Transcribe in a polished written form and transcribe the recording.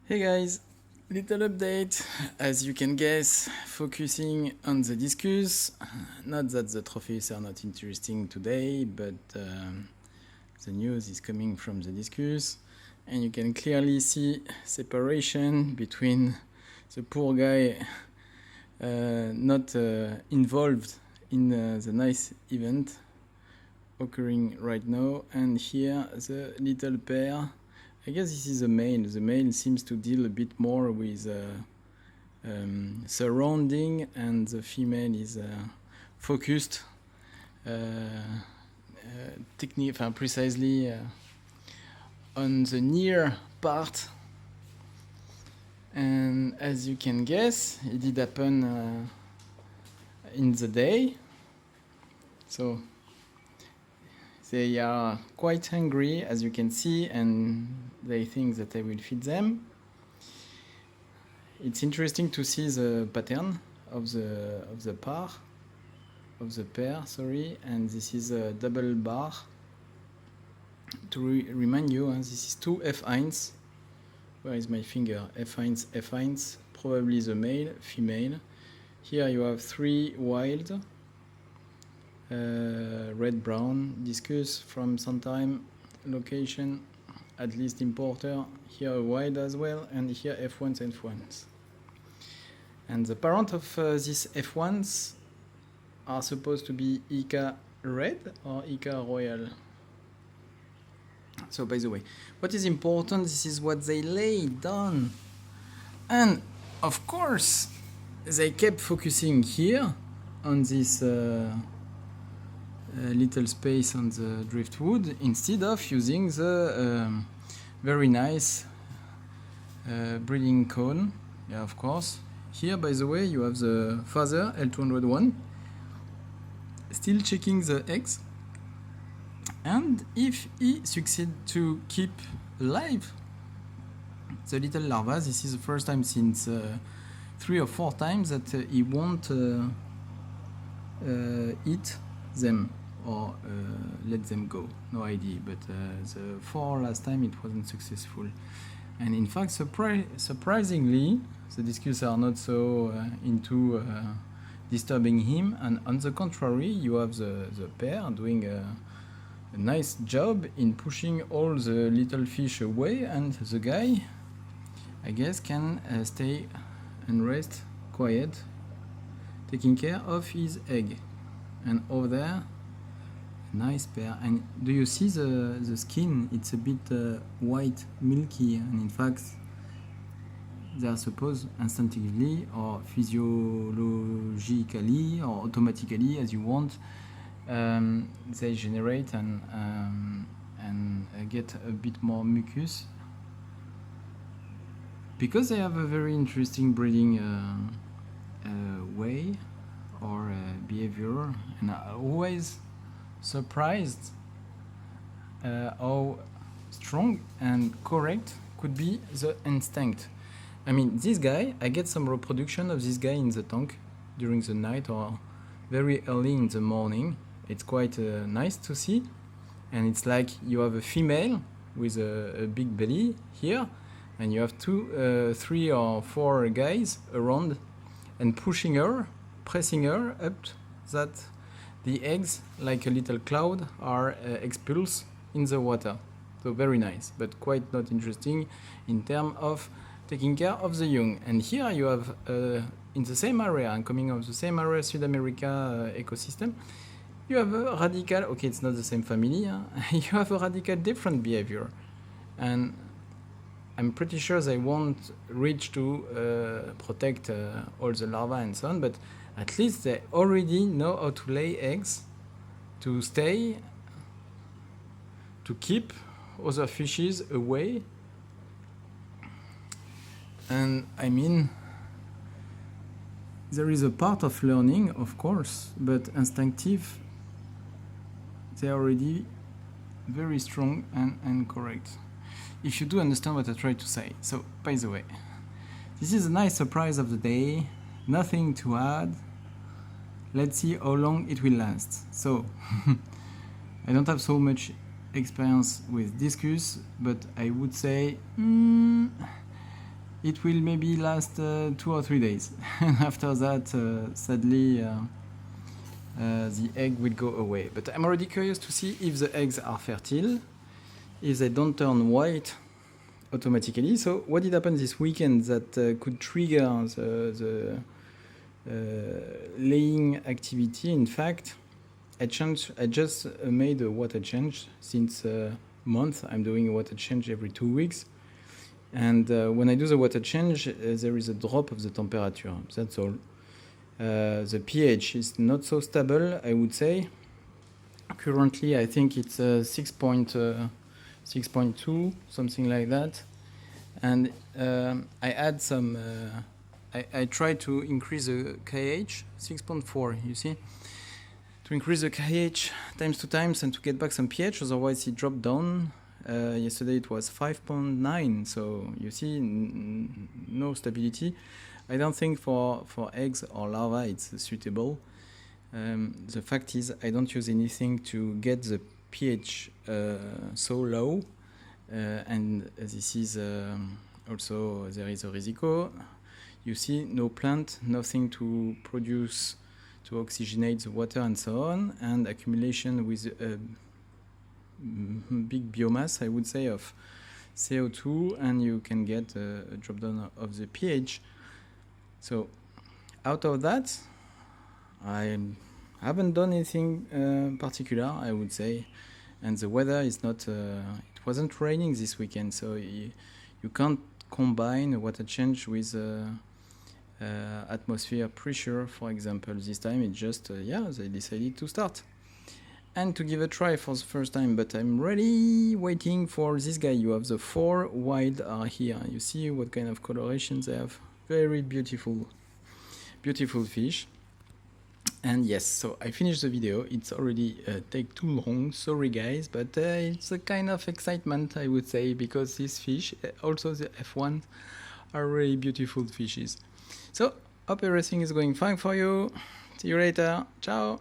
Hey guys, little update. As you can guess, focusing on the Discus. Not that the trophies are not interesting today, but the news is coming from the Discus, and you can clearly see separation between the poor guy not involved in the nice event occurring right now, and here the little pair. I guess this is the male. The male seems to deal a bit more with surrounding, and the female is focused precisely on the near part. And as you can guess, it did happen in the day. So they are quite hungry, as you can see, and they think that I will feed them. It's interesting to see the pattern of the pair, sorry, and this is a double bar. To remind you, this is two F1s. Where is my finger? F1s, probably the male, female. Here you have three wild. Red brown Discus from some time location, at least importer. Here wild as well, and here F1s and F1s. And the parent of these F1s are supposed to be Ica Red or Ica Royal. So by the way, what is important, this is what they lay down. And of course, they kept focusing here on this little space on the driftwood instead of using the very nice breeding cone. Yeah, of course. Here, by the way, you have the father L201 still checking the eggs, and if he succeeds to keep alive the little larva, this is the first time since 3 or 4 times that he won't eat them or let them go. No idea, but the 4 last time it wasn't successful. And in fact, surprisingly, the Discus are not so into disturbing him, and on the contrary, you have the pair doing a nice job in pushing all the little fish away, and the guy, I guess, can stay and rest quiet, taking care of his egg. And over there, nice pair. And do you see the skin? It's a bit white, milky, and in fact they are supposed instinctively or physiologically or automatically, as you want, they generate and get a bit more mucus, because they have a very interesting breeding way or behavior, and I always surprised how strong and correct could be the instinct. I mean, this guy, I get some reproduction of this guy in the tank during the night or very early in the morning. It's quite nice to see, and it's like you have a female with a big belly here, and you have 2, 3 or 4 guys around and pushing her, pressing her up, that the eggs, like a little cloud, are expulsed in the water. So very nice, but quite not interesting in terms of taking care of the young. And here you have, in the same area, and coming of the same area, South America ecosystem, you have a radical, okay, it's not the same family, you have a radical different behavior. And I'm pretty sure they won't reach to protect all the larvae and so on, but at least they already know how to lay eggs, to stay, to keep other fishes away. And I mean, there is a part of learning, of course, but instinctive, they are already very strong and correct, if you do understand what I try to say. So, by the way, this is a nice surprise of the day, nothing to add. Let's see how long it will last. So, I don't have so much experience with Discus, but I would say it will maybe last 2 or 3 days. And after that, sadly, the egg will go away. But I'm already curious to see if the eggs are fertile, if they don't turn white automatically. So what did happen this weekend that could trigger the laying activity? In fact, I just made a water change since a month. I'm doing a water change every 2 weeks. And when I do the water change, there is a drop of the temperature. That's all. The pH is not so stable, I would say. Currently, I think it's 6.2, something like that. And I add some, I try to increase the KH, 6.4, you see? To increase the KH times 2 times and to get back some pH, otherwise it dropped down. Yesterday it was 5.9, so you see, no stability. I don't think for eggs or larvae it's suitable. The fact is I don't use anything to get the pH so low, and this is also, there is a risico. You see, no plant, nothing to produce, to oxygenate the water and so on, and accumulation with big biomass, I would say, of CO2, and you can get a drop down of the pH. So out of that, I haven't done anything particular, I would say, and the weather is not, it wasn't raining this weekend, so you can't combine a water change with atmosphere pressure, for example. This time it's just, yeah, they decided to start and to give a try for the first time, but I'm really waiting for this guy. You have the 4 wild are here. You see what kind of coloration they have. Very beautiful, beautiful fish. And yes, so I finished the video. It's already take too long, sorry guys, but it's a kind of excitement, I would say, because these fish, also the F1, are really beautiful fishes. So hope everything is going fine for you. See you later. Ciao.